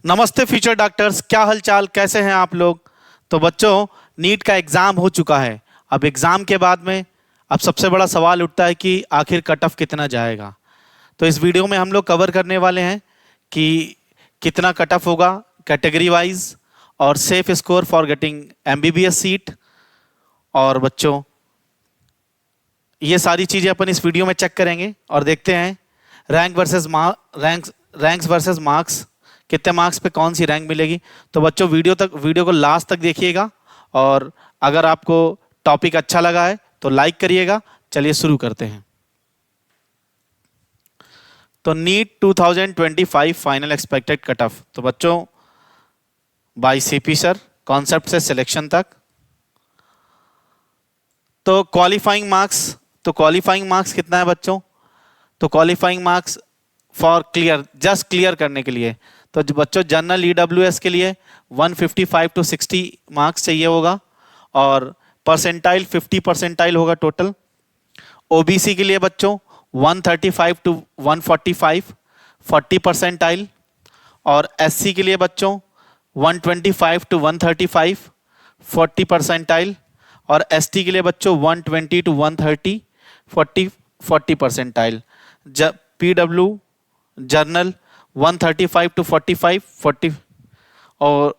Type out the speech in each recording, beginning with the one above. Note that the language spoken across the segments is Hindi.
नमस्ते फ्यूचर डॉक्टर्स, क्या हालचाल, कैसे हैं आप लोग। तो बच्चों, नीट का एग्ज़ाम हो चुका है। अब एग्ज़ाम के बाद में अब सबसे बड़ा सवाल उठता है कि आखिर कट ऑफ कितना जाएगा। तो इस वीडियो में हम लोग कवर करने वाले हैं कि कितना कट ऑफ होगा कैटेगरी वाइज और safe score for getting MBBS seat. और बच्चों, ये सारी चीज़ें अपन इस वीडियो में चेक करेंगे और देखते हैं रैंक्स वर्सेस मार्क्स, कितने मार्क्स पे कौन सी रैंक मिलेगी। तो बच्चों, वीडियो को लास्ट तक देखिएगा और अगर आपको टॉपिक अच्छा लगा है तो लाइक करिएगा। चलिए शुरू करते हैं। तो NEET 2025 final expected cut off. तो बच्चों, बाय सीपी सर, कॉन्सेप्ट से सिलेक्शन तक। तो क्वालिफाइंग मार्क्स कितना है बच्चों। तो qualifying marks for clear, just clear करने के लिए, तो बच्चों जनरल ईडब्ल्यूएस के लिए 155 टू 60 मार्क्स चाहिए होगा और परसेंटाइल 50 परसेंटाइल होगा टोटल। ओबीसी के लिए बच्चों 135 टू 145 40 परसेंटाइल और एससी के लिए बच्चों 125 टू 135 40 परसेंटाइल और एसटी के लिए बच्चों 120 to 130 40 percentile. PW general 135 to 45 40 और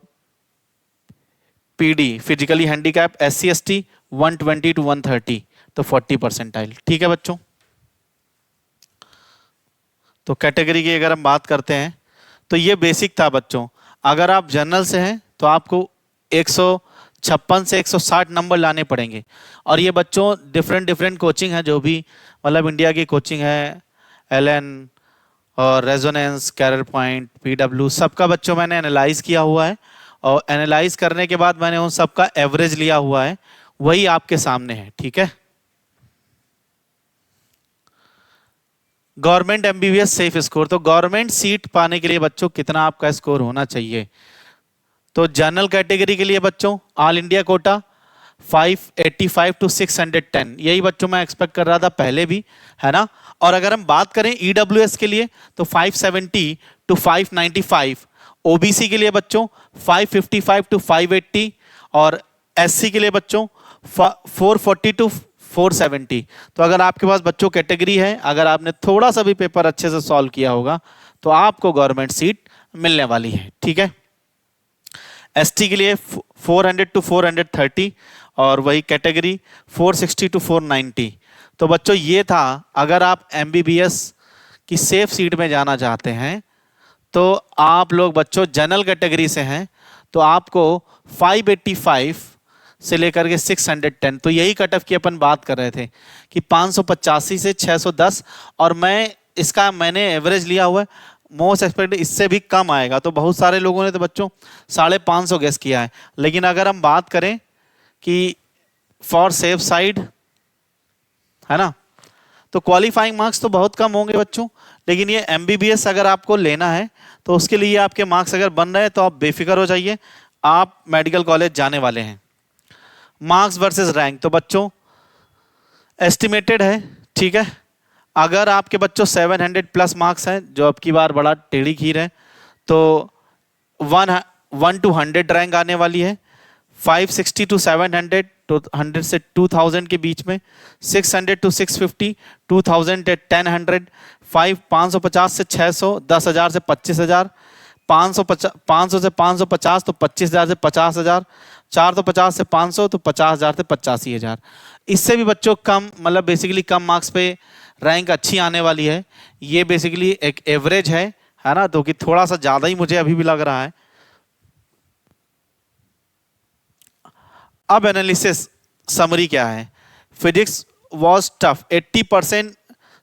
PD physically handicapped SC ST 120 to 130 तो 40 परसेंटाइल। ठीक है बच्चों। तो कैटेगरी की अगर हम बात करते हैं तो ये बेसिक था बच्चों। अगर आप जनरल से हैं तो आपको 156 से 160 नंबर लाने पड़ेंगे। और ये बच्चों डिफरेंट कोचिंग है, जो भी मतलब इंडिया की कोचिंग है, एलएन और रेजोनेंस, कैरियर पॉइंट, पीडब्ल्यू, सबका बच्चों मैंने एनालाइज किया हुआ है और एनालाइज करने के बाद मैंने उन सबका एवरेज लिया हुआ है, वही आपके सामने है। ठीक है। Government MBBS safe score. तो गवर्नमेंट सीट पाने के लिए बच्चों कितना आपका स्कोर होना चाहिए। तो जनरल कैटेगरी के लिए बच्चों ऑल इंडिया कोटा 585 टू 610, यही बच्चों मैं एक्सपेक्ट कर रहा था पहले भी, है ना। और अगर हम बात करें ईडब्ल्यूएस के लिए तो 570 टू 595, ओबीसी के लिए बच्चों 555 टू 580 और एससी के लिए बच्चों 440 टू 470। तो अगर आपके पास बच्चों कैटेगरी है, अगर आपने थोड़ा सा भी पेपर अच्छे से सॉल्व किया होगा तो आपको गवर्नमेंट सीट मिलने वाली है। ठीक है। एसटी के लिए 400 टू 430 और वही कैटेगरी 460 टू 490। तो बच्चों ये था, अगर आप एमबीबीएस की सेफ सीट में जाना चाहते हैं तो आप लोग बच्चों जनरल कैटेगरी से हैं तो आपको 585 से लेकर के 610, तो यही कट ऑफ की अपन बात कर रहे थे कि 585 से 610, और मैंने एवरेज लिया हुआ है, मोस्ट एक्सपेक्ट इससे भी कम आएगा। तो बहुत सारे लोगों ने तो बच्चों 550 गेस किया है। लेकिन अगर हम बात करें कि फॉर सेफ साइड, है ना, तो क्वालिफाइंग मार्क्स तो बहुत कम होंगे बच्चों। लेकिन ये एमबीबीएस अगर आपको लेना है तो उसके लिए आपके मार्क्स अगर बन रहे हैं तो आप बेफिक्र हो जाइए, आप मेडिकल कॉलेज जाने वाले हैं। मार्क्स वर्सेस रैंक, तो बच्चों एस्टिमेटेड है। ठीक है। अगर आपके बच्चों 700 प्लस मार्क्स हैं, जो अब की बार बड़ा टेढ़ी खीर है, तो 1 to 100 रैंक आने वाली है। 560 टू 700, तो 100 से 2000 के बीच में, 600 टू 650, 2000 से 1000, 550 से 600, 10,000 से 25,000, 500 से 550 तो 25,000 से 50,000, 450 से 500 तो 50,000 से 85,000। इससे भी बच्चों कम, मतलब बेसिकली कम मार्क्स पे रैंक अच्छी आने वाली है। ये बेसिकली एक एवरेज है ना, तो कि थोड़ा सा ज़्यादा ही मुझे अभी भी लग रहा है। अब एनालिसिस समरी क्या है। फिजिक्स वॉज टफ, 80%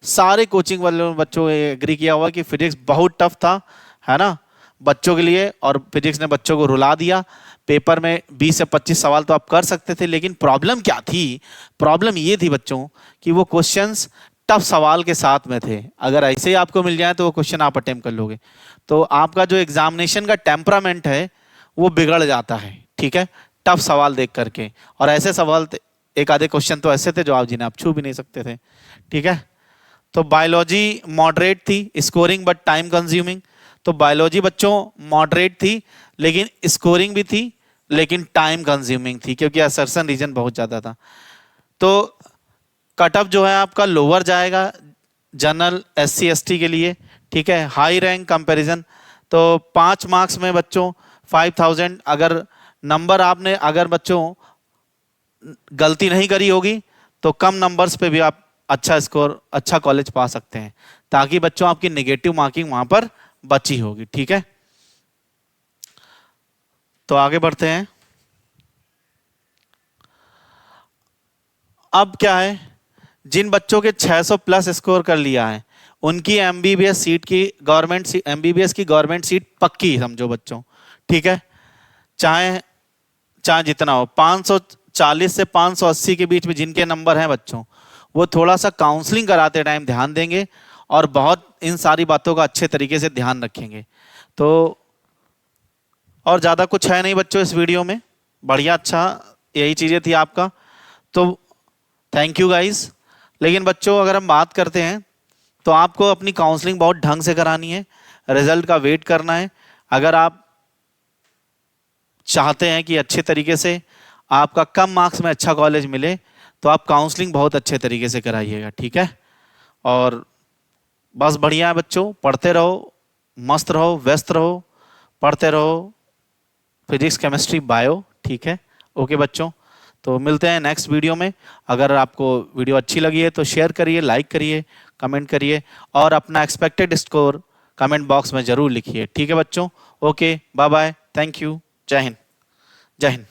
सारे कोचिंग वाले बच्चों ने एग्री किया हुआ कि फिजिक्स बहुत टफ था, है ना, बच्चों के लिए, और फिजिक्स ने बच्चों को रुला दिया। पेपर में 20 से 25 सवाल तो आप कर सकते थे, लेकिन प्रॉब्लम क्या थी, प्रॉब्लम ये थी बच्चों कि वो क्वेश्चंस टफ सवाल के साथ में थे। अगर ऐसे ही आपको मिल जाए तो वो क्वेश्चन आप अटेम्प्ट कर लोगे, तो आपका जो एग्जामिनेशन का टेम्परामेंट है वो बिगड़ जाता है। ठीक है, टफ सवाल देख करके। और ऐसे सवाल एक आधे क्वेश्चन तो ऐसे थे जो आप जिन्हें आप छू भी नहीं सकते थे। ठीक है। तो बायोलॉजी मॉडरेट थी, स्कोरिंग बट टाइम कंज्यूमिंग। तो बायोलॉजी बच्चों मॉडरेट थी, लेकिन स्कोरिंग भी थी, लेकिन टाइम कंज्यूमिंग थी क्योंकि असर्शन रीजन बहुत ज़्यादा था। तो कट ऑफ जो है आपका लोअर जाएगा जनरल SC ST के लिए, ठीक है। हाई रैंक कंपैरिजन, तो 5 मार्क्स में बच्चों 5000, अगर नंबर आपने अगर बच्चों गलती नहीं करी होगी तो कम नंबर्स पे भी आप अच्छा स्कोर, अच्छा कॉलेज पा सकते हैं, ताकि बच्चों आपकी नेगेटिव मार्किंग वहां पर बची होगी, ठीक है। तो आगे बढ़ते हैं। अब क्या है, जिन बच्चों के 600 प्लस स्कोर कर लिया है उनकी MBBS सीट की गवर्नमेंट MBBS की गवर्नमेंट सीट पक्की समझो बच्चों, ठीक है। चाहे चाहे जितना हो, 540 से 580 के बीच में जिनके नंबर हैं बच्चों, वो थोड़ा सा काउंसलिंग कराते टाइम ध्यान देंगे और बहुत इन सारी बातों का अच्छे तरीके से ध्यान रखेंगे। तो और ज़्यादा कुछ है नहीं बच्चों इस वीडियो में, बढ़िया अच्छा यही चीज़ें थी आपका। तो थैंक यू गाइस। लेकिन बच्चों अगर हम बात करते हैं तो आपको अपनी काउंसलिंग बहुत ढंग से करानी है, रिजल्ट का वेट करना है। अगर आप चाहते हैं कि अच्छे तरीके से आपका कम मार्क्स में अच्छा कॉलेज मिले तो आप काउंसलिंग बहुत अच्छे तरीके से कराइएगा, ठीक है। और बस बढ़िया है बच्चों, पढ़ते रहो, मस्त रहो, व्यस्त रहो, पढ़ते रहो फिजिक्स केमिस्ट्री बायो, ठीक है। ओके बच्चों, तो मिलते हैं नेक्स्ट वीडियो में। अगर आपको वीडियो अच्छी लगी है तो शेयर करिए, लाइक करिए, कमेंट करिए और अपना एक्सपेक्टेड स्कोर कमेंट बॉक्स में ज़रूर लिखिए, ठीक है बच्चों। Okay, bye bye, thank you, जय हिंद, जय हिंद।